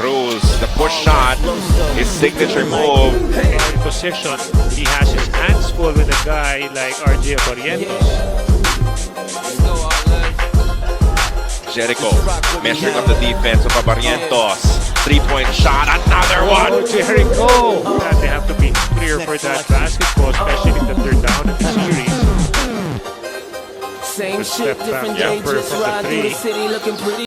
Cruz, the push shot, his signature move. In position, he has his hands full with a guy like RJ Barrientos. Jericho measuring up the defense of Barrientos. 3-point shot, another one. Oh, Jericho! They have to be clear for that basketball, especially that they're down in the series. Same Step shit, back different day, jumper just from the ride through the three. city looking pretty.